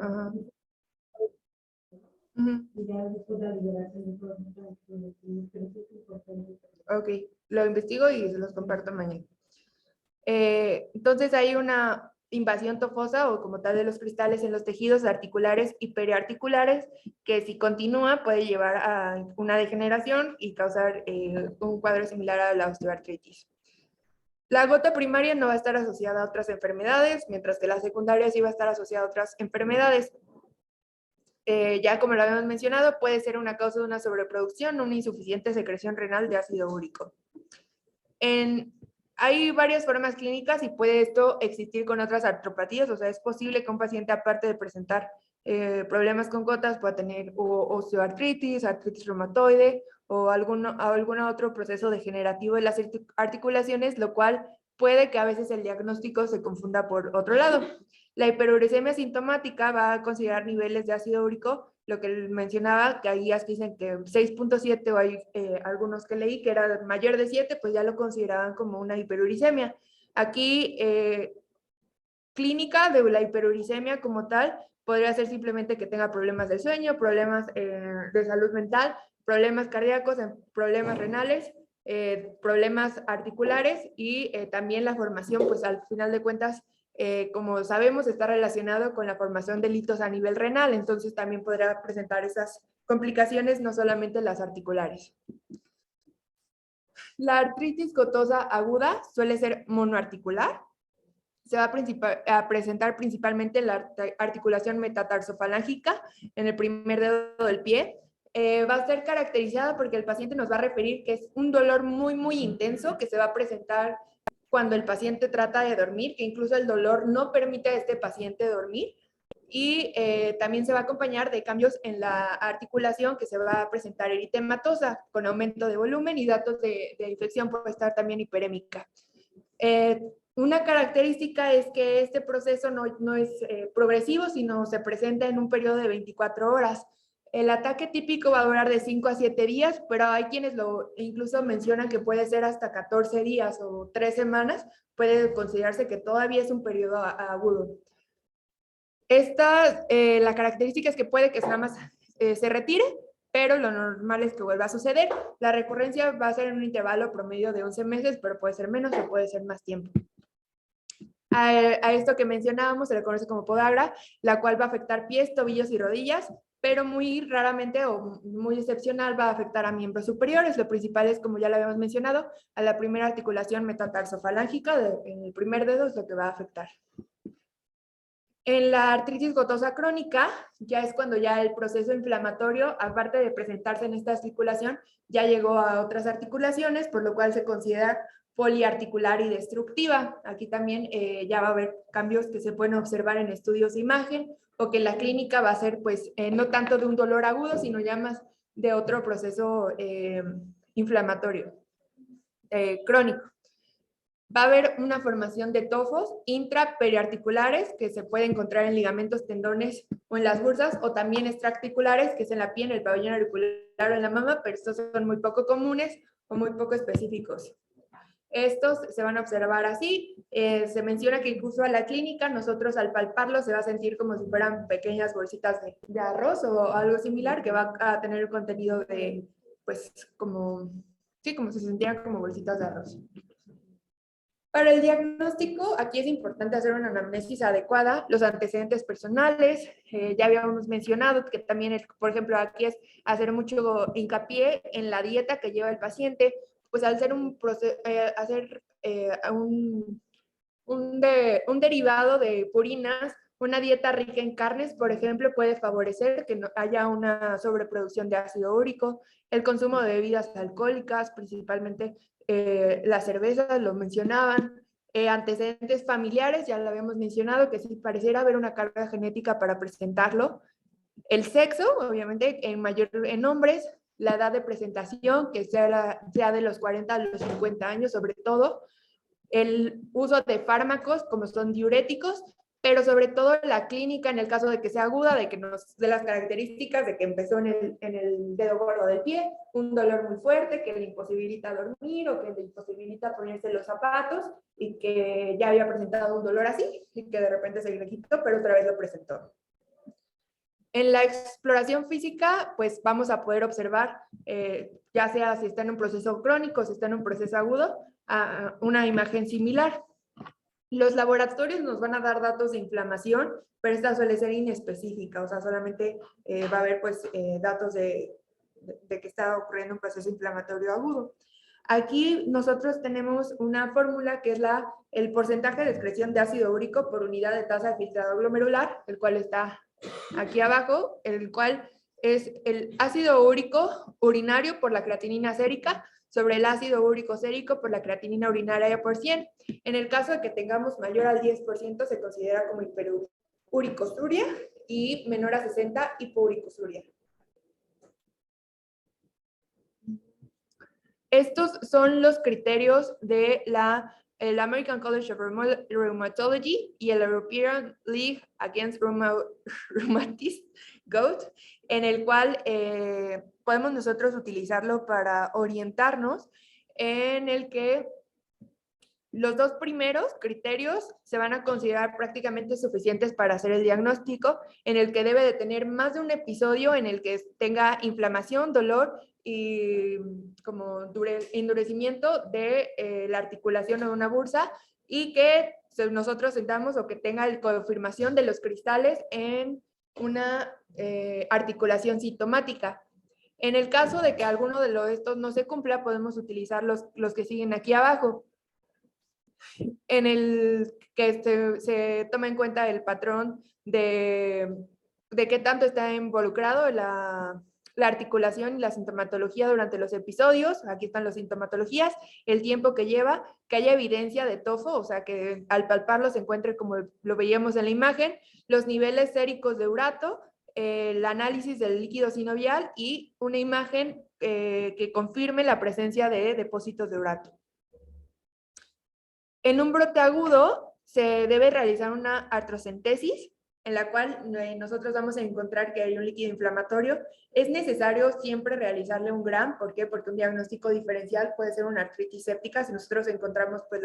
Ajá. Ujú. Y ya después la liberación de todos los pero sí es importante. Ok, lo investigo y se los comparto mañana. Entonces hay una invasión tofosa o como tal de los cristales en los tejidos articulares y periarticulares que si continúa puede llevar a una degeneración y causar un cuadro similar a la osteoartritis. La gota primaria no va a estar asociada a otras enfermedades, mientras que la secundaria sí va a estar asociada a otras enfermedades. Ya como lo habíamos mencionado, puede ser una causa de una sobreproducción o una insuficiente secreción renal de ácido úrico. Hay varias formas clínicas y puede esto existir con otras artropatías, o sea, es posible que un paciente, aparte de presentar problemas con gotas, pueda tener osteoartritis, artritis reumatoide o algún otro proceso degenerativo de las articulaciones, lo cual puede que a veces el diagnóstico se confunda por otro lado. La hiperuricemia sintomática va a considerar niveles de ácido úrico, lo que mencionaba, que hay guías que dicen que 6.7 o hay algunos que leí que era mayor de 7, pues ya lo consideraban como una hiperuricemia. Aquí, clínica de la hiperuricemia como tal, podría ser simplemente que tenga problemas de sueño, problemas de salud mental, problemas cardíacos, problemas renales, problemas articulares y también la formación, pues al final de cuentas, como sabemos, está relacionado con la formación de litos a nivel renal, entonces también podrá presentar esas complicaciones, no solamente las articulares. La artritis gotosa aguda suele ser monoarticular. Se va a presentar principalmente la articulación metatarsofalángica en el primer dedo del pie. Va a ser caracterizada porque el paciente nos va a referir que es un dolor muy, muy intenso que se va a presentar cuando el paciente trata de dormir, que incluso el dolor no permite a este paciente dormir. Y también se va a acompañar de cambios en la articulación que se va a presentar eritematosa con aumento de volumen y datos de infección puede estar también hiperémica. Una característica es que este proceso no es progresivo, sino se presenta en un periodo de 24 horas. El ataque típico va a durar de 5 a 7 días, pero hay quienes lo incluso mencionan que puede ser hasta 14 días o 3 semanas. Puede considerarse que todavía es un periodo agudo. La característica es que puede que nada más se retire, pero lo normal es que vuelva a suceder. La recurrencia va a ser en un intervalo promedio de 11 meses, pero puede ser menos o puede ser más tiempo. A esto que mencionábamos se le conoce como podagra, la cual va a afectar pies, tobillos y rodillas, pero muy raramente o muy excepcional va a afectar a miembros superiores. Lo principal es, como ya lo habíamos mencionado, a la primera articulación metatarsofalángica, en el primer dedo es lo que va a afectar. En la artritis gotosa crónica, ya es cuando ya el proceso inflamatorio, aparte de presentarse en esta articulación, ya llegó a otras articulaciones, por lo cual se considera poliarticular y destructiva. Aquí también ya va a haber cambios que se pueden observar en estudios de imagen o que la clínica va a ser pues no tanto de un dolor agudo, sino ya más de otro proceso inflamatorio crónico. Va a haber una formación de tofos intraperiarticulares que se puede encontrar en ligamentos, tendones o en las bursas, o también extraarticulares, que es en la piel, en el pabellón auricular o en la mama, pero estos son muy poco comunes o muy poco específicos. Estos se van a observar así. Se menciona que incluso a la clínica, nosotros al palparlo se va a sentir como si fueran pequeñas bolsitas de arroz o algo similar, que va a tener el contenido de, pues, como, sí, como si se sintieran como bolsitas de arroz. Para el diagnóstico, aquí es importante hacer una anamnesis adecuada, los antecedentes personales, ya habíamos mencionado que también, por ejemplo, aquí es hacer mucho hincapié en la dieta que lleva el paciente, pues al ser un un derivado de purinas, una dieta rica en carnes, por ejemplo, puede favorecer que no haya una sobreproducción de ácido úrico, el consumo de bebidas alcohólicas, principalmente las cervezas, lo mencionaban, antecedentes familiares, ya lo habíamos mencionado, que sí pareciera haber una carga genética para presentarlo, el sexo, obviamente, en hombres, la edad de presentación, que sea de los 40 a los 50 años, sobre todo, el uso de fármacos como son diuréticos, pero sobre todo la clínica en el caso de que sea aguda, de las características de que empezó en el dedo gordo del pie, un dolor muy fuerte que le imposibilita dormir o que le imposibilita ponerse los zapatos y que ya había presentado un dolor así y que de repente se le quitó, pero otra vez lo presentó. En la exploración física, pues vamos a poder observar, ya sea si está en un proceso crónico, si está en un proceso agudo, una imagen similar. Los laboratorios nos van a dar datos de inflamación, pero esta suele ser inespecífica, o sea, solamente va a haber pues datos de que está ocurriendo un proceso inflamatorio agudo. Aquí nosotros tenemos una fórmula que es el porcentaje de excreción de ácido úrico por unidad de tasa de filtrado glomerular, el cual está aquí abajo, el cual es el ácido úrico urinario por la creatinina sérica sobre el ácido úrico sérico por la creatinina urinaria por 100. En el caso de que tengamos mayor al 10%, se considera como hiperuricosuria y menor a 60, hipouricosuria. Estos son los criterios de el American College of Rheumatology y el European League Against Rheumatism, GOAT, en el cual podemos nosotros utilizarlo para orientarnos, en el que los dos primeros criterios se van a considerar prácticamente suficientes para hacer el diagnóstico, en el que debe de tener más de un episodio en el que tenga inflamación, dolor y como endurecimiento de la articulación o una bursa, y que nosotros sentamos o que tenga la confirmación de los cristales en una articulación sintomática. En el caso de que alguno de estos no se cumpla, podemos utilizar los que siguen aquí abajo, en el que se toma en cuenta el patrón de qué tanto está involucrado la articulación y la sintomatología durante los episodios. Aquí están las sintomatologías, el tiempo que lleva, que haya evidencia de tofo, o sea, que al palparlo se encuentre como lo veíamos en la imagen, los niveles séricos de urato, el análisis del líquido sinovial y una imagen que confirme la presencia de depósitos de urato. En un brote agudo se debe realizar una artrocentesis, en la cual nosotros vamos a encontrar que hay un líquido inflamatorio. Es necesario siempre realizarle un GRAM. ¿Por qué? Porque un diagnóstico diferencial puede ser una artritis séptica. Si nosotros encontramos pues,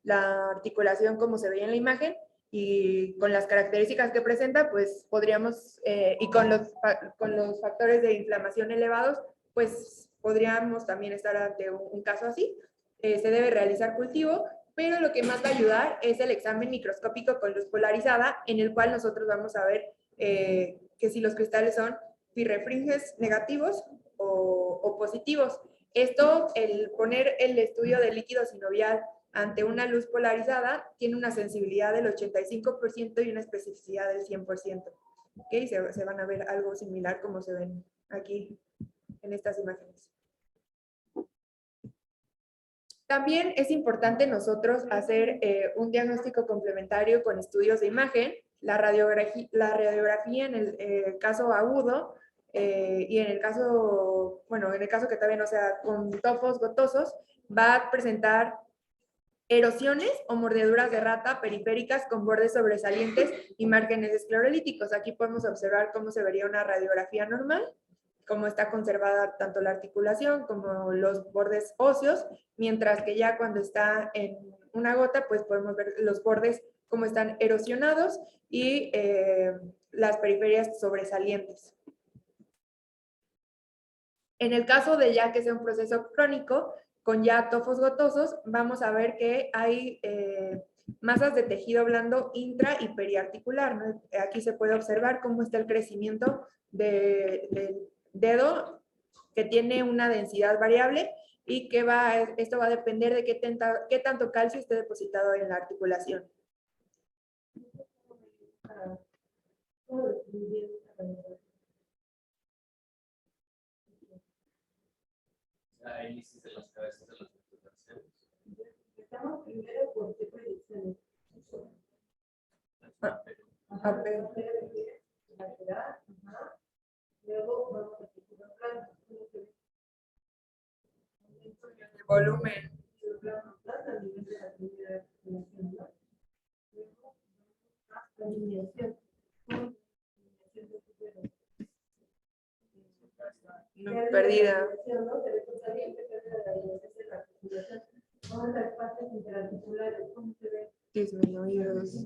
la articulación como se veía en la imagen y con las características que presenta, pues podríamos, y con los factores de inflamación elevados, pues podríamos también estar ante un caso así. Se debe realizar cultivo, pero lo que más va a ayudar es el examen microscópico con luz polarizada, en el cual nosotros vamos a ver que si los cristales son birrefringes negativos o positivos. Esto, el poner el estudio del líquido sinovial ante una luz polarizada, tiene una sensibilidad del 85% y una especificidad del 100%. ¿Okay? Se van a ver algo similar como se ven aquí en estas imágenes. También es importante nosotros hacer un diagnóstico complementario con estudios de imagen, la radiografía en el caso agudo y en el caso, bueno, en el caso que todavía no sea con tofos gotosos, va a presentar erosiones o mordeduras de rata periféricas con bordes sobresalientes y márgenes esclerolíticos. Aquí podemos observar cómo se vería una radiografía normal, cómo está conservada tanto la articulación como los bordes óseos, mientras que ya cuando está en una gota, pues podemos ver los bordes cómo están erosionados y las periferias sobresalientes. En el caso de ya que sea un proceso crónico, con ya tofos gotosos, vamos a ver que hay masas de tejido blando intra y periarticular, ¿no? Aquí se puede observar cómo está el crecimiento del dedo, que tiene una densidad variable y que esto va a depender de qué tanto calcio esté depositado en la articulación. Análisis de las cabezas de los articulaciones. Estamos primero por qué predicciones. Luego vamos a tejido blando. El volumen. A nivel de la primera articulación. Luego la alineación. Perdida. Vamos a espacios interarticulares. ¿Cómo se ve? Disminuidos.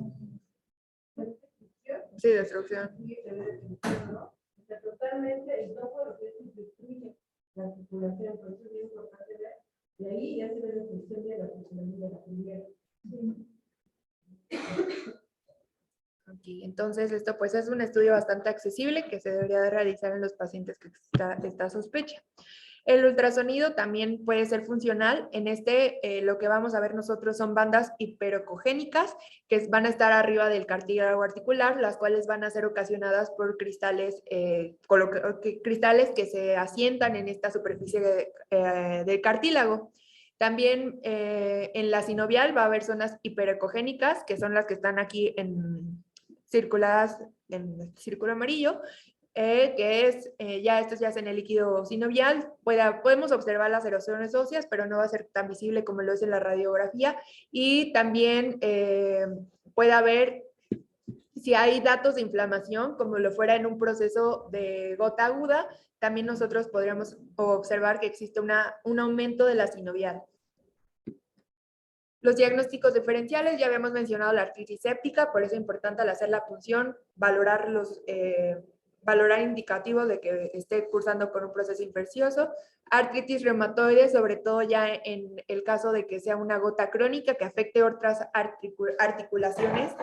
Sí, destrucción. ¿no? O sea, totalmente el topo lo que es destruye la articulación, por eso es muy importante ver. Y ahí ya se ve la función de la funcionalidad de la primera. Aquí. Entonces, esto pues es un estudio bastante accesible que se debería de realizar en los pacientes que está esta sospecha. El ultrasonido también puede ser funcional. En lo que vamos a ver nosotros son bandas hiperocogénicas que van a estar arriba del cartílago articular, las cuales van a ser ocasionadas por cristales, cristales que se asientan en esta superficie del cartílago. También en la sinovial va a haber zonas hiperecogénicas, que son las que están aquí circuladas en el círculo amarillo, que es, esto ya es en el líquido sinovial. Podemos observar las erosiones óseas, pero no va a ser tan visible como lo es en la radiografía. Y también puede haber, si hay datos de inflamación, como lo fuera en un proceso de gota aguda, también nosotros podríamos observar que existe un aumento de la sinovial. Los diagnósticos diferenciales, ya habíamos mencionado la artritis séptica, por eso es importante al hacer la punción valorar indicativos de que esté cursando con un proceso infeccioso. Artritis reumatoide, sobre todo ya en el caso de que sea una gota crónica que afecte otras articulaciones,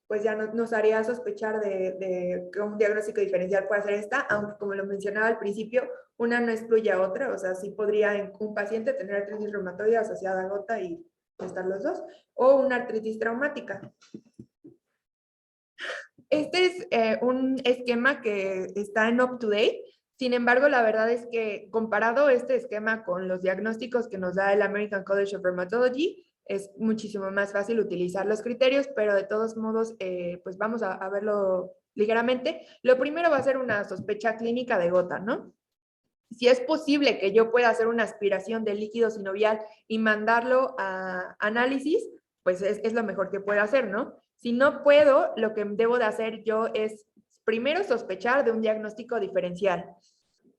pues ya nos haría sospechar de que un diagnóstico diferencial puede ser esta, aunque como lo mencionaba al principio, una no excluye a otra, o sea, sí podría en un paciente tener artritis reumatoide asociada a gota y estar los dos, o una artritis traumática. Este es un esquema que está en UpToDate. Sin embargo, la verdad es que comparado este esquema con los diagnósticos que nos da el American College of Rheumatology, es muchísimo más fácil utilizar los criterios, pero de todos modos, pues vamos a verlo ligeramente. Lo primero va a ser una sospecha clínica de gota, ¿no? Si es posible que yo pueda hacer una aspiración del líquido sinovial y mandarlo a análisis, pues es lo mejor que puedo hacer, ¿no? Si no puedo, lo que debo de hacer yo es primero sospechar de un diagnóstico diferencial.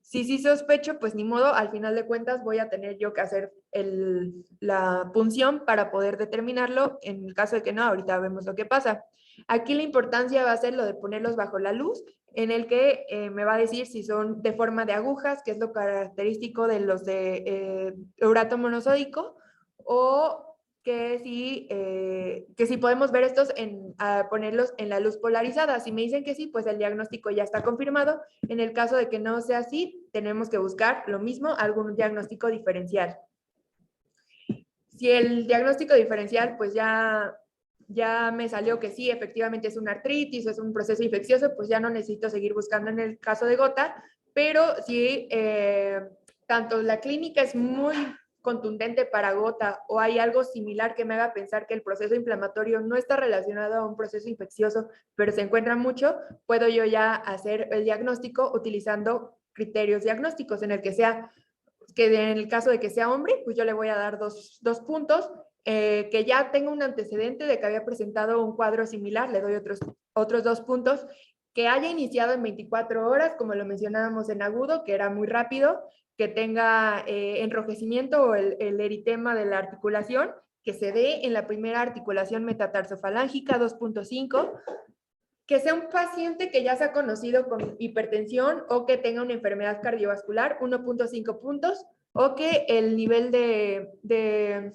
Si sí sospecho, pues ni modo, al final de cuentas voy a tener yo que hacer la punción para poder determinarlo. En el caso de que no, ahorita vemos lo que pasa. Aquí la importancia va a ser lo de ponerlos bajo la luz, en el que me va a decir si son de forma de agujas, que es lo característico de los de urato monosódico, o que si podemos ver estos ponerlos en la luz polarizada. Si me dicen que sí, pues el diagnóstico ya está confirmado. En el caso de que no sea así, tenemos que buscar lo mismo, algún diagnóstico diferencial. Si el diagnóstico diferencial, pues ya me salió que sí, efectivamente es una artritis o es un proceso infeccioso, pues ya no necesito seguir buscando en el caso de gota, pero si tanto la clínica es muy contundente para gota o hay algo similar que me haga pensar que el proceso inflamatorio no está relacionado a un proceso infeccioso, pero se encuentra mucho, puedo yo ya hacer el diagnóstico utilizando criterios diagnósticos en el que sea, que en el caso de que sea hombre, pues yo le voy a dar dos puntos, que ya tenga un antecedente de que había presentado un cuadro similar, le doy otros 2 puntos, que haya iniciado en 24 horas, como lo mencionábamos en agudo, que era muy rápido, que tenga enrojecimiento o el eritema de la articulación, que se dé en la primera articulación metatarsofalángica, 2.5, que sea un paciente que ya se ha conocido con hipertensión o que tenga una enfermedad cardiovascular, 1.5 puntos, o que el nivel de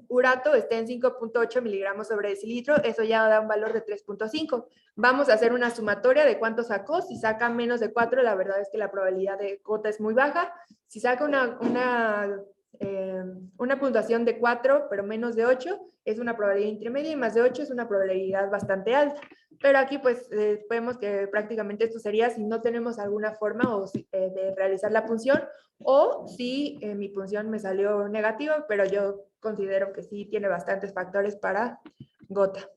urato esté en 5.8 miligramos sobre decilitro, eso ya da un valor de 3.5. Vamos a hacer una sumatoria de cuánto sacó. Si saca menos de 4, la verdad es que la probabilidad de gota es muy baja. Si saca una puntuación de 4, pero menos de 8, es una probabilidad intermedia, y más de 8 es una probabilidad bastante alta. Pero aquí pues vemos que prácticamente esto sería si no tenemos alguna forma de realizar la punción, o si mi punción me salió negativa, pero yo considero que sí tiene bastantes factores para gota.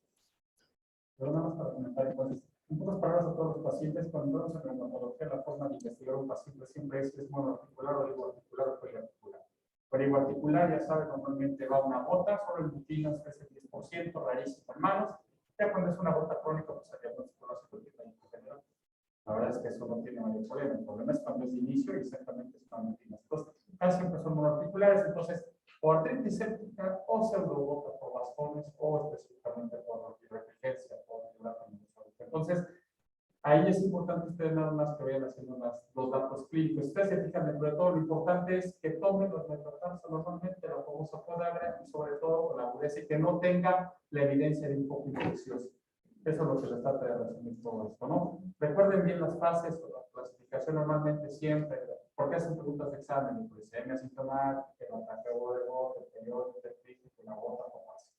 Pero nada más para comentar, entonces, en pocas palabras a todos los pacientes, cuando vamos a reumatología, la forma de investigar un paciente siempre es monoarticular, oligoarticular o poliarticular. Poliarticular, ya saben, normalmente va una gota, solo en butinos es el 10%, rarísimo en manos. Ya cuando es una gota crónica, pues el diagnóstico lo hace en general. La verdad es que eso no tiene mayor problema. El problema es cuando es de inicio y exactamente es cuando tienes. Entonces, casi siempre son monoarticulares, entonces, o artritis séptica, o pseudogota por bastones, o específicamente por reflejencia, por Ahí es importante ustedes nada más que vayan haciendo los datos clínicos. Ustedes se fijan dentro de todo, lo importante es que tomen los metatarsos normalmente, la famosa podagra, y sobre todo con la agudeza, y que no tenga la evidencia de un poco infeccioso. Eso es lo que se trata de resumir todo esto, ¿no? Recuerden bien las fases o la clasificación normalmente siempre, porque hacen preguntas de examen, glucemia asintomática, el ataque de gota, el periodo intercrítico, la gota o más.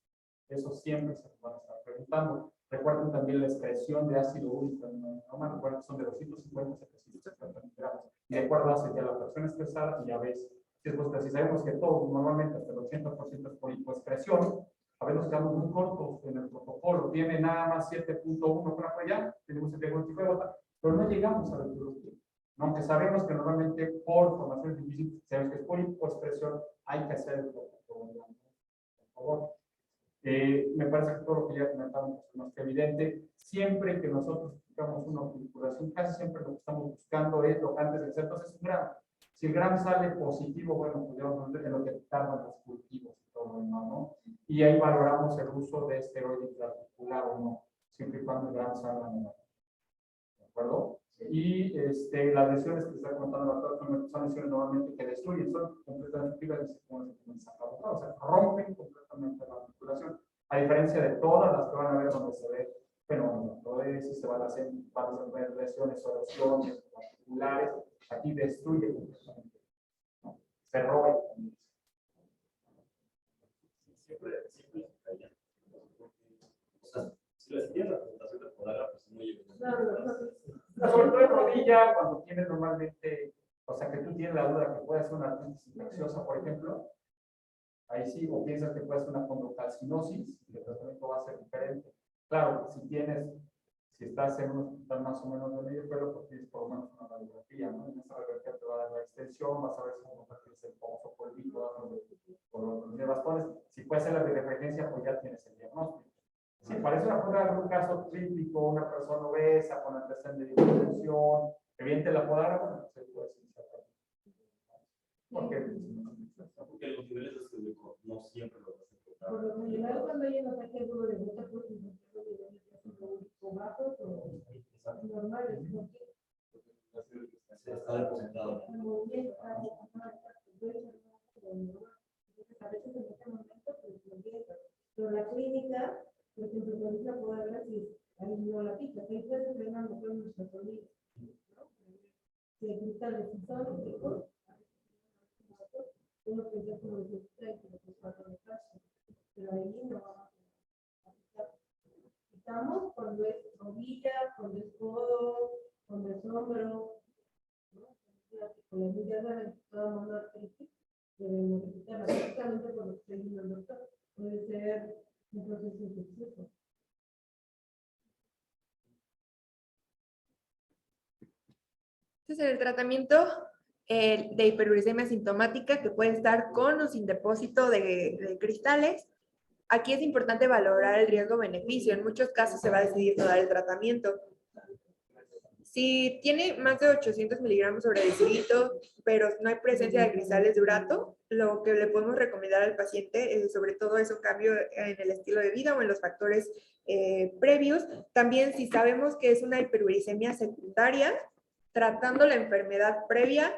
Eso siempre se van a estar preguntando. Recuerden también la expresión de ácido úrico, no me recuerdo, son de 250 a 750 miligramos. Y de acuerdo hace ya la fracción expresada y ya ves, si sabemos que todo normalmente hasta el 80% es por hipoexpresión, a veces nos quedamos muy cortos en el protocolo, tiene nada más 7.1 por allá, tenemos el diagnóstico de gota, pero no llegamos a la biología. Aunque sabemos que normalmente por formación difícil, sabemos que es por hipoexpresión, hay que hacer el protocolo. Por favor. Me parece que todo lo que ya comentamos es más que evidente. Siempre que nosotros buscamos una vinculación, casi siempre lo que estamos buscando es lo que antes de hacer. Entonces, un gram. Si el gram sale positivo, bueno, pues ya vamos a ver en lo que tardan los cultivos y todo, ¿no? Y ahí valoramos el uso de esteroide intraarticular o no, siempre y cuando el gram salga negativo. ¿De acuerdo? Y las lesiones que se está comentando la doctora son lesiones normalmente que destruyen, son completamente fibras y o sea, rompen completamente la articulación. A diferencia de todas las que van a ver donde se ve fenómeno, se van a ver lesiones o erosiones articulares, aquí destruye completamente, ¿no? Se roba. O sea, si les tienen la presentación de podagra, pues es muy evidente. Sobre todo en rodilla, cuando tienes normalmente, o sea, que tú tienes la duda que puede ser una artritis infecciosa, por ejemplo, ahí sí, o piensas que puede ser una condrocalcinosis, y el tratamiento va a ser diferente. Claro, si estás en un hospital más o menos de medio pelo, pues tienes por lo menos una radiografía, ¿no? En esa radiografía te va a dar la extensión, vas a ver cómo tienes el pozo político, por los bastones. Si puede ser la de referencia, pues ya tienes el diagnóstico. Si parece un caso crítico, una persona obesa con antecedentes de hipertensión, evidente la podagra, bueno, se puede iniciar. Porque los niveles de estudio no siempre lo vas a encontrar. Por lo general, cuando hay un ataque agudo de gota, pues o bajos o normales, ¿no? Se está depositado. El movimiento, a veces en este momento, pues lo empieza. Pero la clínica, por ejemplo, cuando la podagra, si ahí no la pica, ahí puede ser una mejor nuestra comida, ¿no? Si hay cristales y son, uno que ya como dice usted, que lo que pasa en el caso, pero ahí no vamos a quitar. Quitamos cuando es rodilla, cuando es codo, cuando es hombro, ¿no? Con las medidas de toda mano artritis, debemos de quitarla, prácticamente por lo que está diciendo el doctor. Puede ser un proceso infeccioso. Entonces, el tratamiento de hiperuricemia sintomática, que puede estar con o sin depósito de cristales, aquí es importante valorar el riesgo-beneficio. En muchos casos se va a decidir no dar el tratamiento. Si tiene más de 800 miligramos sobre decilitro, pero no hay presencia de cristales de urato, lo que le podemos recomendar al paciente, sobre todo, es un cambio en el estilo de vida o en los factores previos. También, si sabemos que es una hiperuricemia secundaria, tratando la enfermedad previa,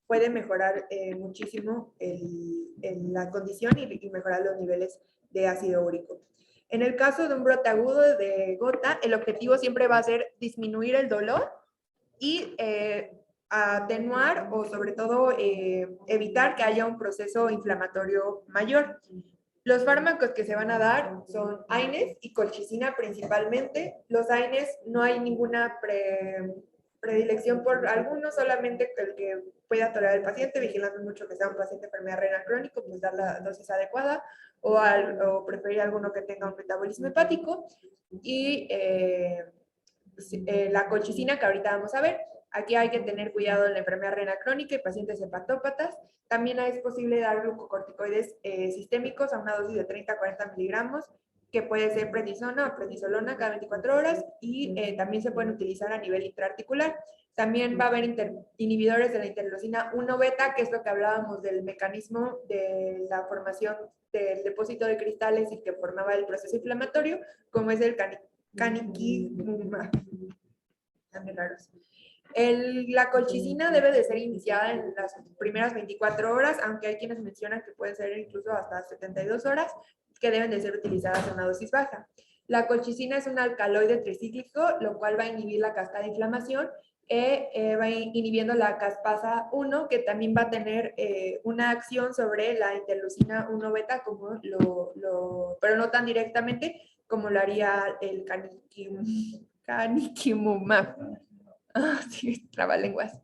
puede mejorar muchísimo la condición y mejorar los niveles de ácido úrico. En el caso de un brote agudo de gota, el objetivo siempre va a ser disminuir el dolor y atenuar o sobre todo evitar que haya un proceso inflamatorio mayor. Los fármacos que se van a dar son AINES y colchicina principalmente. Los AINES no hay ninguna predilección por alguno, solamente el que pueda tolerar el paciente, vigilando mucho que sea un paciente de enfermedad renal crónico, pues dar la dosis adecuada o preferir alguno que tenga un metabolismo hepático. Y la colchicina, que ahorita vamos a ver. Aquí hay que tener cuidado en la enfermedad renal crónica y pacientes hepatópatas. También es posible dar glucocorticoides sistémicos a una dosis de 30 a 40 miligramos, que puede ser prednisona o prednisolona cada 24 horas, y también se pueden utilizar a nivel intraarticular. También va a haber inhibidores de la interleucina 1 beta, que es lo que hablábamos del mecanismo de la formación del depósito de cristales y que formaba el proceso inflamatorio, como es el caniquimab. también raros. La colchicina debe de ser iniciada en las primeras 24 horas, aunque hay quienes mencionan que pueden ser incluso hasta 72 horas, que deben de ser utilizadas en una dosis baja. La colchicina es un alcaloide tricíclico, lo cual va a inhibir la cascada de inflamación, va inhibiendo la caspasa 1, que también va a tener una acción sobre la interleucina 1 beta, pero no tan directamente como lo haría el caniquimumab. Sí, trabalenguas.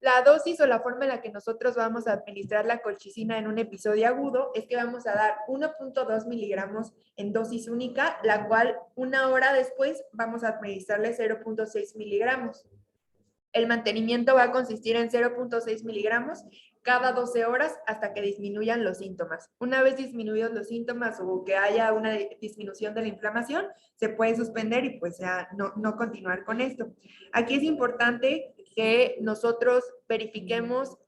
La dosis o la forma en la que nosotros vamos a administrar la colchicina en un episodio agudo es que vamos a dar 1.2 miligramos en dosis única, la cual una hora después vamos a administrarle 0.6 miligramos. El mantenimiento va a consistir en 0.6 miligramos cada 12 horas hasta que disminuyan los síntomas. Una vez disminuidos los síntomas o que haya una disminución de la inflamación, se puede suspender y pues ya no continuar con esto. Aquí es importante que nosotros verifiquemos,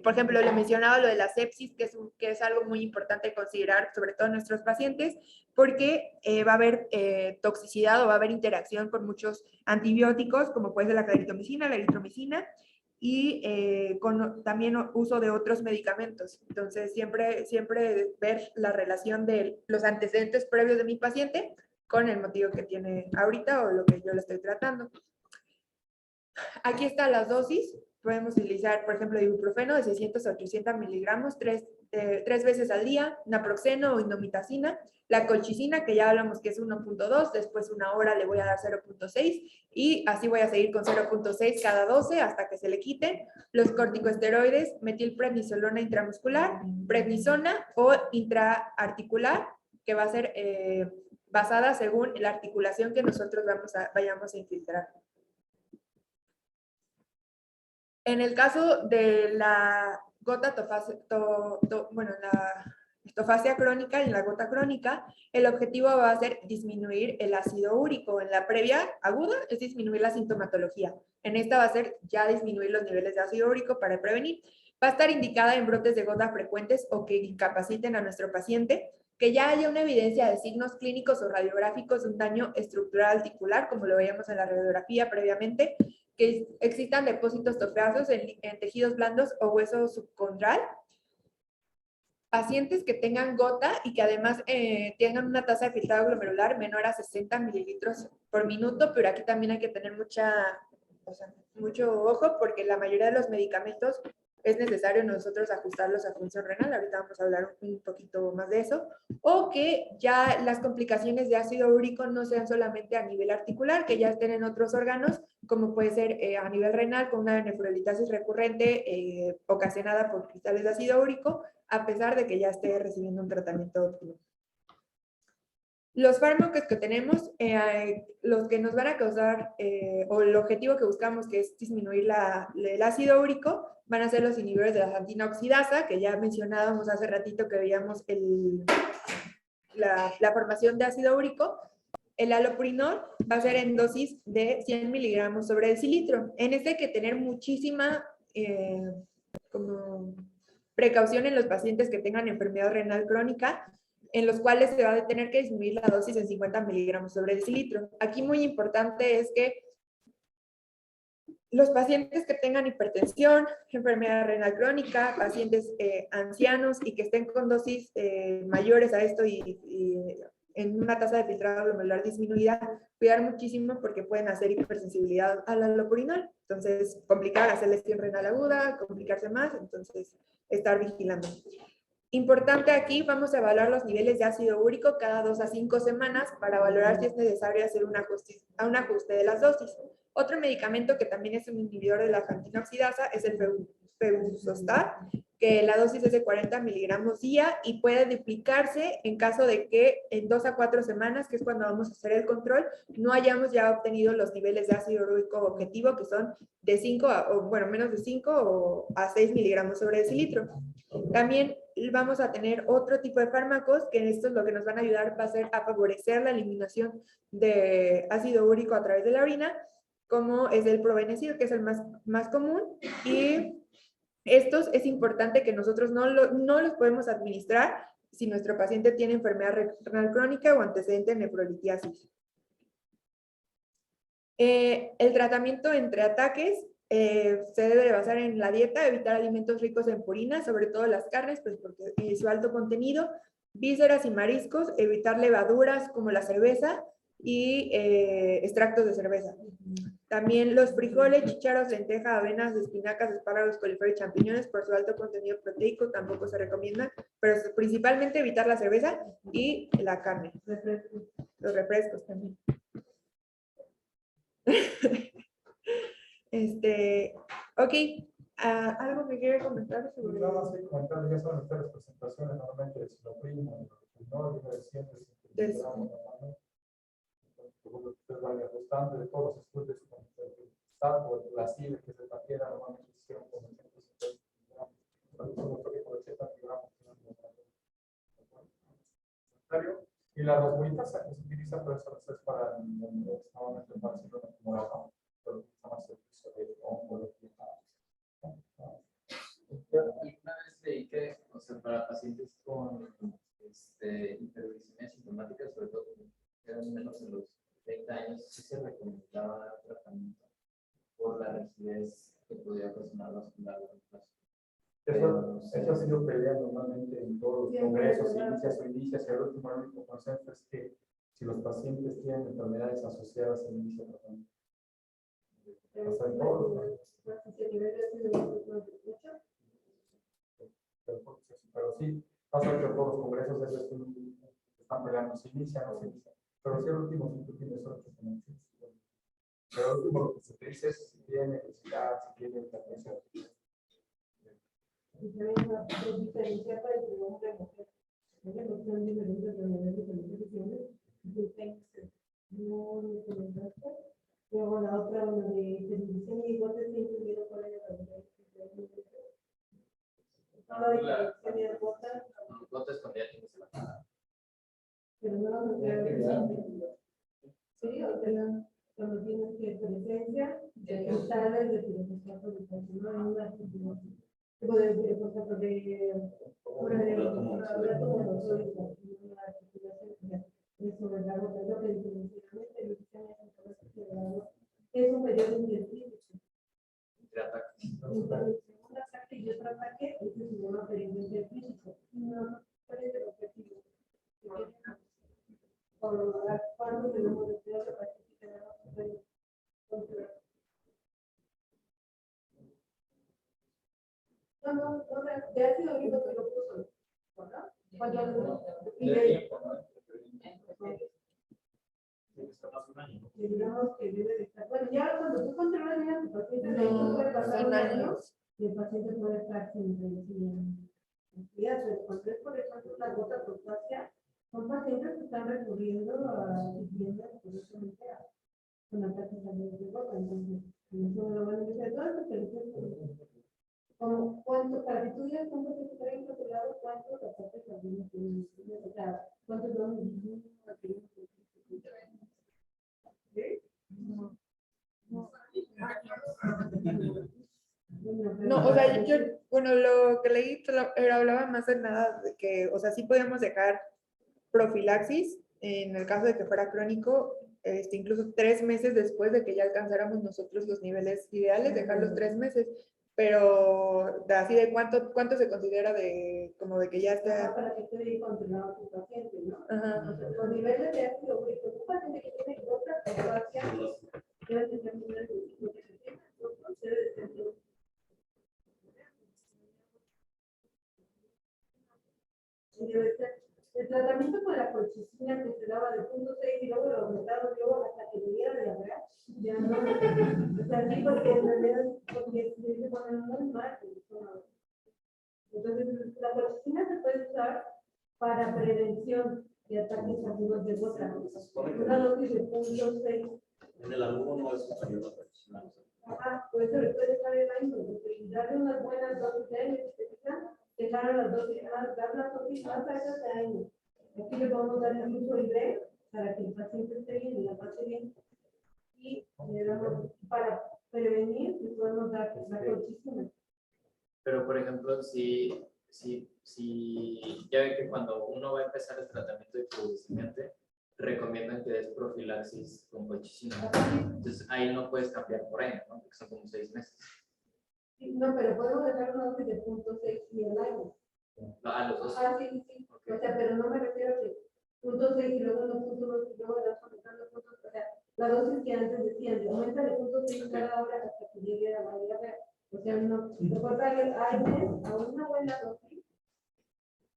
por ejemplo, le mencionaba lo de la sepsis, que es algo muy importante considerar, sobre todo en nuestros pacientes, porque va a haber toxicidad o va a haber interacción con muchos antibióticos, como puede ser la eritromicina, y con también uso de otros medicamentos. Entonces, siempre ver la relación de los antecedentes previos de mi paciente con el motivo que tiene ahorita o lo que yo le estoy tratando. Aquí están las dosis. Podemos utilizar, por ejemplo, ibuprofeno de 600 a 800 miligramos, tres veces al día, naproxeno o indomitacina, la colchicina, que ya hablamos que es 1.2, después una hora le voy a dar 0.6 y así voy a seguir con 0.6 cada 12 hasta que se le quiten. Los corticosteroides, metilprednisolona intramuscular, prednisona o intraarticular, que va a ser basada según la articulación que nosotros vayamos a infiltrar. En el caso de la gota la estofasia crónica y la gota crónica, el objetivo va a ser disminuir el ácido úrico. En la previa aguda es disminuir la sintomatología. En esta va a ser ya disminuir los niveles de ácido úrico para prevenir. Va a estar indicada en brotes de gota frecuentes o que incapaciten a nuestro paciente, que ya haya una evidencia de signos clínicos o radiográficos de un daño estructural articular, como lo veíamos en la radiografía previamente, que existan depósitos tofeados en tejidos blandos o hueso subcondral, pacientes que tengan gota y que además tengan una tasa de filtrado glomerular menor a 60 mililitros por minuto, pero aquí también hay que tener mucho ojo porque la mayoría de los medicamentos es necesario nosotros ajustarlos a función renal, ahorita vamos a hablar un poquito más de eso, o que ya las complicaciones de ácido úrico no sean solamente a nivel articular, que ya estén en otros órganos, como puede ser a nivel renal con una nefrolitasis recurrente ocasionada por cristales de ácido úrico, a pesar de que ya esté recibiendo un tratamiento óptimo. Los fármacos que tenemos, los que nos van a causar, o el objetivo que buscamos, que es disminuir el ácido úrico, van a ser los inhibidores de la xantina oxidasa, que ya mencionábamos hace ratito que veíamos la formación de ácido úrico. El allopurinol va a ser en dosis de 100 miligramos sobre decilitro. En este hay que tener muchísima precaución en los pacientes que tengan enfermedad renal crónica, en los cuales se va a tener que disminuir la dosis en 50 miligramos sobre decilitro. Aquí muy importante es que los pacientes que tengan hipertensión, enfermedad renal crónica, pacientes ancianos y que estén con dosis mayores a esto y en una tasa de filtrado glomerular disminuida, cuidar muchísimo porque pueden hacer hipersensibilidad al allopurinol. Entonces, complicar, hacer lesión renal aguda, complicarse más, entonces estar vigilando. Importante aquí, vamos a evaluar los niveles de ácido úrico cada 2 a 5 semanas para valorar si es necesario hacer un ajuste de las dosis. Otro medicamento que también es un inhibidor de la xantina oxidasa es el febuxostat, que la dosis es de 40 miligramos día y puede duplicarse en caso de que en 2 a 4 semanas, que es cuando vamos a hacer el control, no hayamos ya obtenido los niveles de ácido úrico objetivo, que son de 5 menos de 5 o a 6 miligramos sobre decilitro. También vamos a tener otro tipo de fármacos que estos lo que nos van a ayudar va a ser a favorecer la eliminación de ácido úrico a través de la orina, como es el probenecid, que es el más común, y estos es importante que nosotros no los podemos administrar si nuestro paciente tiene enfermedad renal crónica o antecedente de nefrolitiasis. El tratamiento entre ataques se debe de basar en la dieta, evitar alimentos ricos en purina, sobre todo las carnes, pues porque su alto contenido, vísceras y mariscos, evitar levaduras como la cerveza y extractos de cerveza. También los frijoles, chícharos, lentejas, avenas, espinacas, espárragos, coliflor y champiñones, por su alto contenido proteico, tampoco se recomienda, pero principalmente evitar la cerveza y la carne. Los refrescos también. Ok, ¿algo que quiere comentar sobre? Nada más que comentar, ya son estas presentaciones normalmente de Siloprimo, no, de siempre se usted vaya ajustando de todos los estudios con el sapo, la CIDE que se tapiera, normalmente se hicieron con 150 gramos, por 80 gramos. Y la rosburita que se utiliza, pero eso es para normalmente para hacerlo acumulado, pero está más servicio de oncología. Y una vez leí que, o sea, para pacientes con hiperglicemia sintomática, sobre todo que eran menos de los 30 años, sí se recomendaba dar tratamiento por la rigidez que podía ocasionar vascular a largo plazo. Eso ha sido peleado normalmente en todos los congresos, inicias, y el único concepto es que si los pacientes tienen enfermedades asociadas, se inicia tratamiento. Pero sí, pasa que todos los congresos están peleando, se inicia, no se inicia. Pero si el último, si tú tienes 8, pero el último lo que se te dice es si tiene necesidad, si tiene intervención. Luego la otra, una de televisión y igual te sientes bien por ella. Los botes con diáticos en la cara. Pero no vamos a ver. Sí, o sea, cuando tienes que presencia, sales de filosofía no hay una tipo de filosofía de eso, ¿verdad? Lo que definitivamente es un periodo intensivo. Entre ataques. Un ataque y otro ataque, ese se llama periodo físico. No, puede ser objetivo. ¿Cuándo tenemos de que tenemos no, ya ha sido ahorita que lo puso, ¿verdad? Digamos que debe de estar. Bueno, ya cuando tú controlas bien a tu paciente, puede pasar un año y el paciente puede estar sin días. Cuando es, por ejemplo, la gota potásica, son pacientes que están recurriendo a viviendas precisamente con ataques de gota. Entonces, eso lo van a decir todo esto, como cuánto, para que tú digas cuánto se está incorporado, cuántos ataques algunos tienen, o sea, cuántos son No, o sea, bueno, lo que leí hablaba más de nada de que, o sea, sí podemos dejar profilaxis en el caso de que fuera crónico, incluso 3 meses después de que ya alcanzáramos nosotros los niveles ideales, dejarlos 3 meses, pero así de cuánto se considera de, como de que ya está. para que esté controlado tu paciente, ¿no? Ajá. Los niveles de ácido úrico, un paciente que tiene otra potasio, debe tener niveles de el tratamiento con la colchicina que se daba de 0.6 y luego lo aumentaron luego hasta que tuviera diarrea, ya no, o sea, sí, porque en realidad, porque se ponen muy mal. Entonces, la colchicina se puede usar para prevención de ataques agudos de gota. Una dosis de 0.6. En el alumno no es superior a la. Ajá, por eso le puede estar el año, darle unas buenas dosis de año, dejar las dosis, dar las dosis más altas de año. Aquí le vamos a dar el uso libre para que el paciente esté bien y la pase bien. Y le damos, para prevenir, le podemos dar la colchicina. Pero, por ejemplo, si ya ve que cuando uno va a empezar el tratamiento de hiperglicemiante, recomiendan que des profilaxis con colchicina. Entonces ahí no puedes cambiar por año, ¿no? Porque son como 6 meses. Sí, no, pero podemos dejar una dosis de 0.6 y el año. No, a los dos. Ah, sí, sí, sí. Ok. O sea, pero no me refiero a que 0.6 y luego 1.2 y luego le vas aumentando puntos. O sea, la dosis que antes decían, aumenta de 0.6 cada hora hasta que llegue a la mayoría. O sea, no, mejor darle AINES a una buena dosis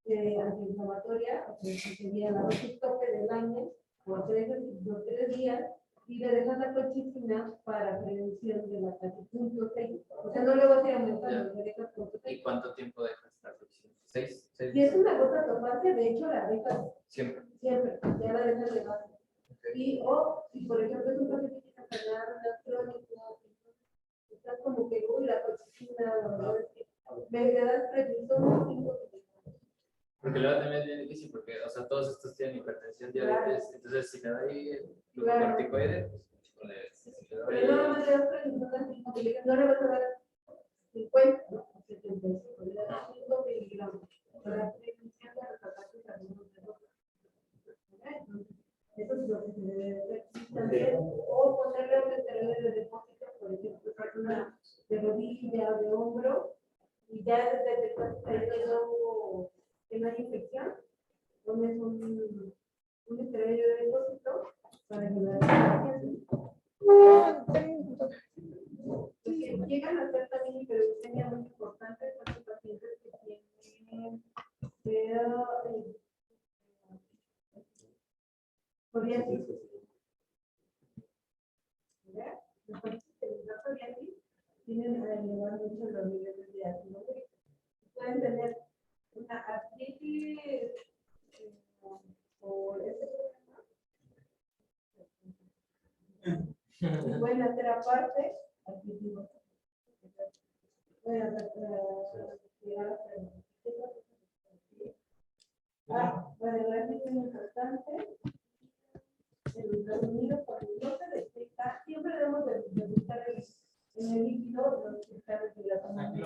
antiinflamatoria, o sea, que sería la dosis tope del AINES, por 3 días, y le dejas la colchicina para prevención de la casi 0.6. O sea, no le vas a ir aumentando, le dejas 0.6. ¿Y cuánto tiempo dejas la colchicina? 6 Si es una gota topante, de hecho, la dejas siempre. siempre, ya la dejas de base. Y, o, si por ejemplo es un paciente que quiere sanar un crónico, estás como que, uy, la colchicina, la verdad es que me das prednisona 5. Porque luego también es bien difícil, porque, o sea, todos estos tienen hipertensión, diabetes, entonces si le doy glucocorticoide, pues, si le doy... Pero nada más le das prednisona 5 miligramos, no le vas a dar 50, ¿no? 75, le das 5 miligramos para prevención de los ataques agudos de boca. Eso es lo que se debe hacer. También, o ponerle un esteroide de depósito, por ejemplo, para una de rodilla, de hombro, y ya desde que que no hay infección, pones un esteroide de depósito para ayudar a la paciente. Porque llegan a ser también hiperuricemia muy importante para los pacientes que tienen psoriasis. ¿Verdad? Los pacientes que les da psoriasis tienen a elevar mucho los niveles de ácido úrico. Pueden tener una artritis por ese problema. Pueden hacer aparte artritis. Pueden hacer la de es muy importante. En Estados Unidos, cuando no se detecta, siempre debemos de buscar en el líquido los cristales de la tamaño.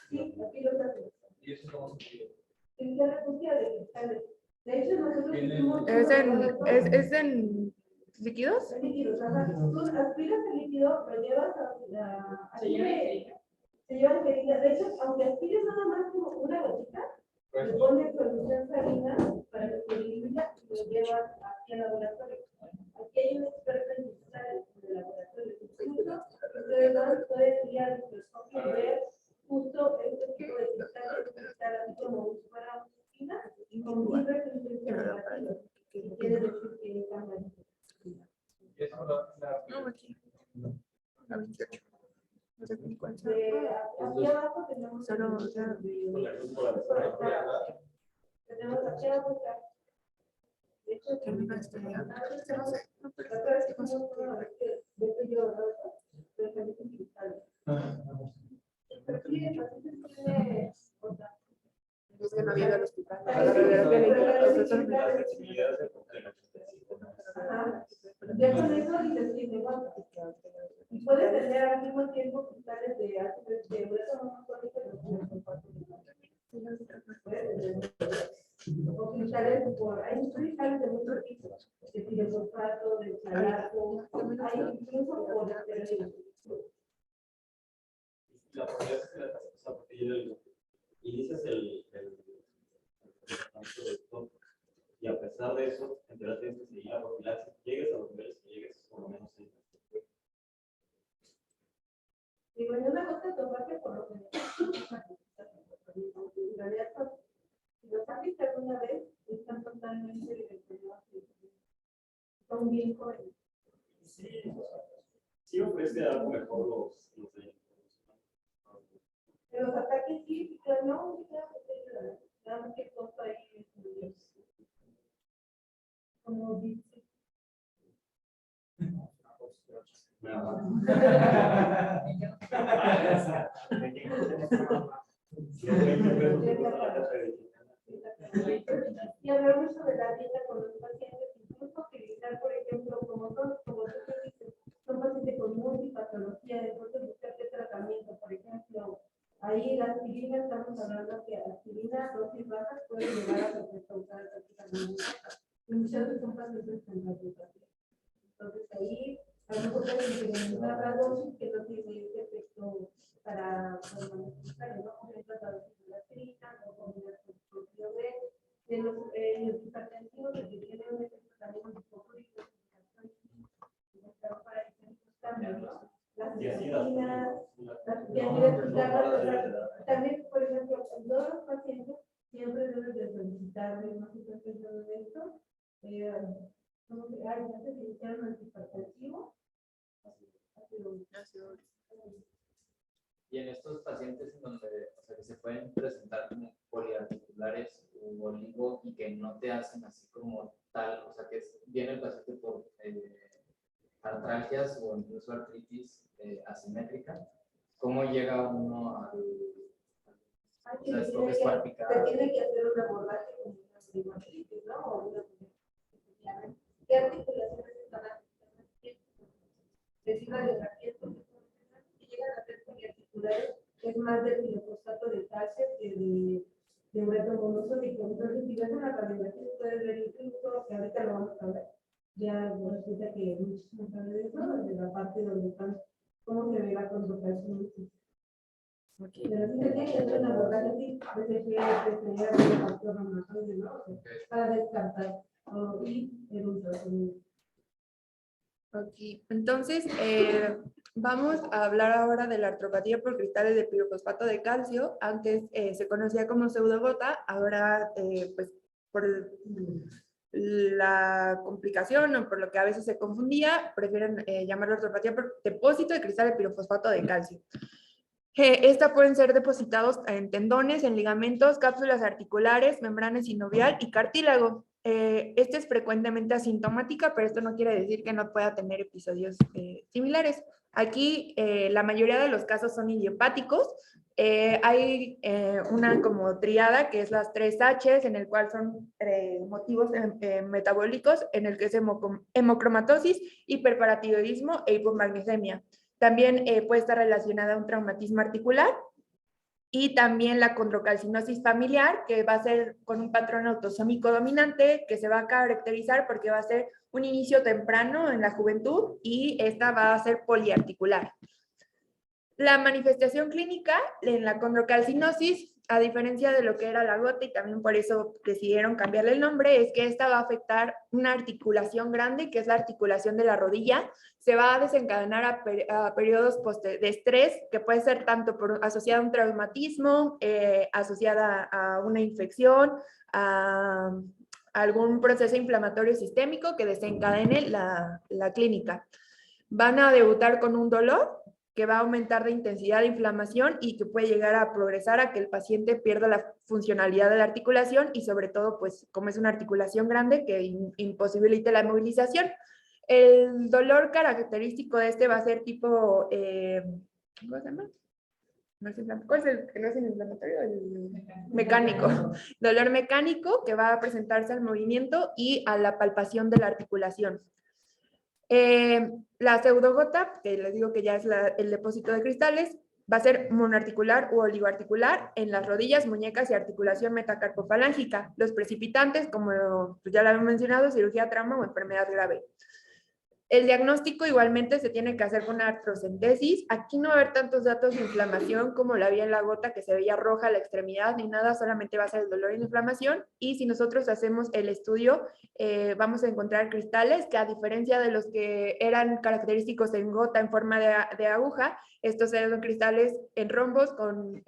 Sí, aquí los hacemos. ¿Y eso cómo se pide? Es la recogida de cristales. De hecho, nosotros hicimos... ¿Es en líquidos? Líquidos, ajá. Tú aspiras el líquido, lo llevas a se lleva jeringa. De hecho, aunque aspires nada más como una gotita, le pones solución salina para que se diluya y lo llevas aquí al laboratorio. Aquí hay un experto en cristales en el laboratorio. Incluso ustedes pueden ir al microscopio y ver justo este tipo de cristales así como si fuera una esquina y con vidrio que quiere decir que es amarillo. No, aquí. A 28. No sé ni cuál sea. Aquí abajo tenemos Solo, o sea, tenemos aquí abajo. De hecho, termina este día. Es que no sé. No, pero la otra vez que fuimos con yo, pero también con cristales. Pero sí, el paciente tiene otra. es que no había ido al hospital. Ajá. Ya con eso dices que me va. Y puedes tener al mismo tiempo cristales de ácido de hueso monoclínico o cristales por, hay cristales de muchos tipos, de pirofosfato, de salato, hay incluso por esteroides. La probabilidad es que la porque inicias el tratamiento de esto y a pesar de eso, en realidad tienes que seguir la profilaxis, llegues a los niveles que llegues, por lo menos 6 meses. Digo, en una cosa tomate por lo que en realidad, si los han visto alguna vez, están totalmente direccionados. Son bien jóvenes. Sí ofrece algo mejor los En los ataques sí, pero no, nada más que el costo ahí es como dice. Y hablar mucho de la dieta con los pacientes, incluso utilizar, por ejemplo, como tú dices, son pacientes con multipatología, entonces buscar qué tratamiento, por ejemplo, ahí la aspirina, estamos hablando que aspirina, dosis bajas, puede llegar a usar prácticamente. Y muchas veces son pacientes una dosis que no tiene ese efecto para normalizar, ¿no? Por ejemplo, la dosis de la aspirina, o combinar con propio de los hipertensivos, que tienen un efecto también un poco para distintos cambios, ¿no? Las medicinas, también, por ejemplo, todos los pacientes siempre deben de solicitar, no sé si estoy pensando en esto, ¿cómo se llama? Ya se iniciaron antihipertensivo. Y en estos pacientes en donde, o sea, que se pueden presentar como poliarticulares u oligo y que no te hacen así como tal, o sea, que viene el paciente por artralgias o incluso artritis asimétrica, ¿cómo llega uno al... O sea, escoges cuál picar? Se tiene que hacer un abordaje con una primotritis, ¿no? O una, ¿qué articulaciones están afectadas? Decir radiografías que llegan a ser poliarticulares, es más del fosfato de calcio que de hueso monosódico. Entonces, si ves una radiografía, puedes ver incluso, que ahorita lo vamos a ver, ya resulta que muchos no saben de eso, de la parte donde están, cómo se ve la condrocalcinosis. Pero sí se tiene que hacer una abordaje así, de factor reumatoide, ¿no? Para descartar y el ultrasonido. Ok, entonces vamos a hablar ahora de la artropatía por cristales de pirofosfato de calcio. Antes se conocía como pseudogota, ahora pues por la complicación o por lo que a veces se confundía, prefieren llamarlo artropatía por depósito de cristal de pirofosfato de calcio. Esta pueden ser depositados en tendones, en ligamentos, cápsulas articulares, membrana sinovial y cartílago. Esta es frecuentemente asintomática, pero esto no quiere decir que no pueda tener episodios similares. Aquí la mayoría de los casos son idiopáticos. Hay una como triada que es las 3 H's, en el cual son motivos metabólicos, en el que es hemocromatosis, hiperparatiroidismo e hipomagnesemia. También puede estar relacionada a un traumatismo articular y también la condrocalcinosis familiar, que va a ser con un patrón autosómico dominante, que se va a caracterizar porque va a ser un inicio temprano en la juventud y esta va a ser poliarticular. La manifestación clínica en la condrocalcinosis, a diferencia de lo que era la gota, y también por eso decidieron cambiarle el nombre, es que esta va a afectar una articulación grande, que es la articulación de la rodilla. Se va a desencadenar a periodos de estrés, que puede ser tanto asociada a un traumatismo, asociada a una infección, a algún proceso inflamatorio sistémico que desencadene la clínica. Van a debutar con un dolor que va a aumentar de intensidad de inflamación y que puede llegar a progresar a que el paciente pierda la funcionalidad de la articulación y sobre todo, pues, como es una articulación grande, que imposibilite la movilización. El dolor característico de este va a ser tipo, ¿cómo se llama? ¿Cuál es el que no es el inflamatorio? El mecánico. Dolor mecánico que va a presentarse al movimiento y a la palpación de la articulación. La pseudogota, que les digo que ya es el depósito de cristales, va a ser monoarticular u oligoarticular en las rodillas, muñecas y articulación metacarpofalángica. Los precipitantes, como pues ya lo había mencionado, cirugía, trauma o enfermedad grave. El diagnóstico igualmente se tiene que hacer con una artrocentesis. Aquí no va a haber tantos datos de inflamación como la había en la gota, que se veía roja la extremidad, ni nada, solamente va a ser el dolor y la inflamación. Y si nosotros hacemos el estudio, vamos a encontrar cristales que, a diferencia de los que eran característicos en gota en forma de aguja, estos eran cristales en rombos con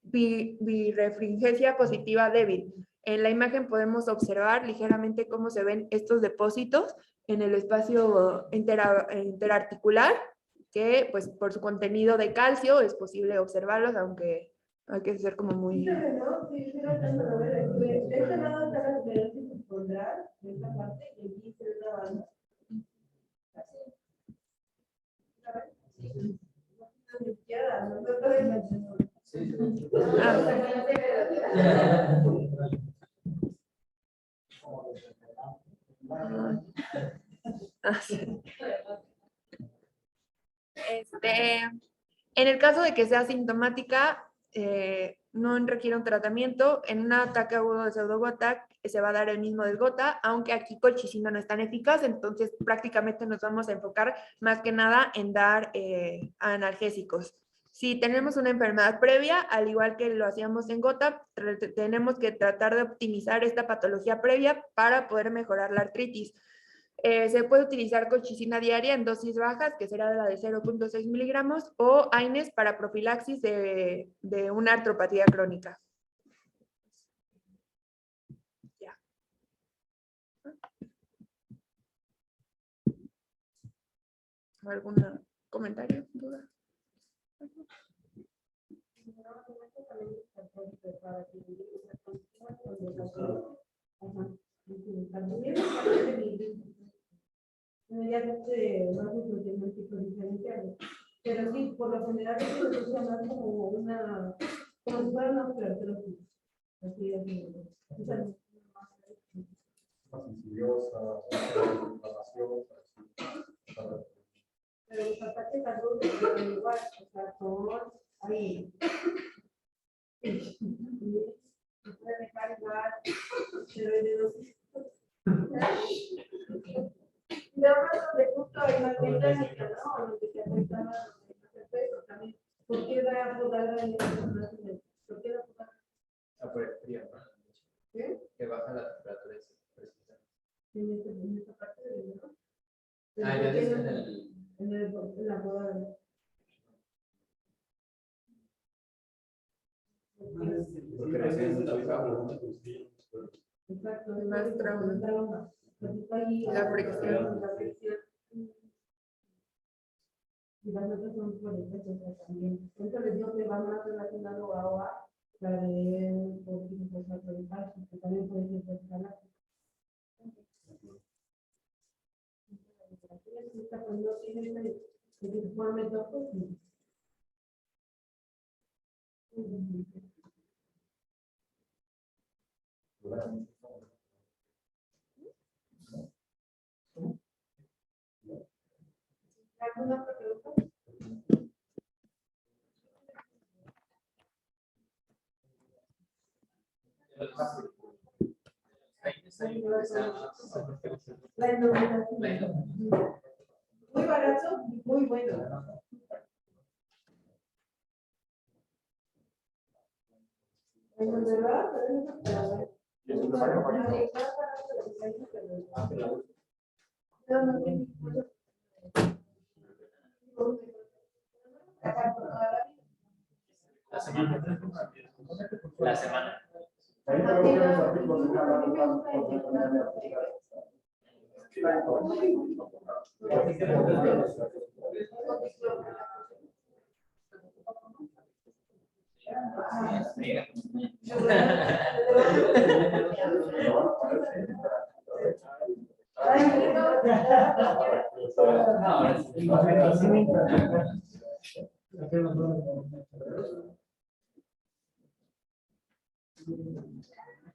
birefringencia positiva débil. En la imagen podemos observar ligeramente cómo se ven estos depósitos en el espacio interarticular, que pues por su contenido de calcio es posible observarlos, aunque hay que ser como muy... No, sí, sí, no, de este lado está la esclerosis subcondral, de esta parte, y aquí se ve la banda. Así. Sí. No, izquierda, no puedo imaginar. Sí. En el caso de que sea sintomática, no requiere un tratamiento. En un ataque agudo de pseudogota, se va a dar el mismo del gota, aunque aquí colchicina no es tan eficaz, entonces prácticamente nos vamos a enfocar más que nada en dar analgésicos. Si tenemos una enfermedad previa, al igual que lo hacíamos en gota, tenemos que tratar de optimizar esta patología previa para poder mejorar la artritis. Se puede utilizar colchicina diaria en dosis bajas, que será la de 0.6 miligramos, o AINES para profilaxis de una artropatía crónica. Ya. ¿Algún comentario? ¿Duda? Pero sí, por lo general se usa más como una, como si fuera una osteoartrosis. Así es. Más insidiosa, inflamación. Pero los ataques agudos son igual, o sea, son ahí. Se puede dejar igual, pero de dosis. Y ahora donde justo hay más mecánica, ¿no? Donde se afecta más el peso también. ¿Por qué da podada en el nacimiento? ¿Por qué da podada? Por el frío, ¿no? ¿Qué? Que baja la temperatura y se precipita. En esta parte de ¿no? Ya dice en el... En la podada. Porque recién la misma pregunta que usted. Exacto, Es más trauma. La fricción. La fricción. Y las otras son por el peso también. Entonces yo te va más relacionado a la de por que también puede ser personal. Cuando tiene que se forme todo, sí. ¿Alguna otra pregunta? La innovación. Muy barato y muy bueno. En verdad, La semana. La semana. Ahí te veo que los artículos de cada Ahora sí.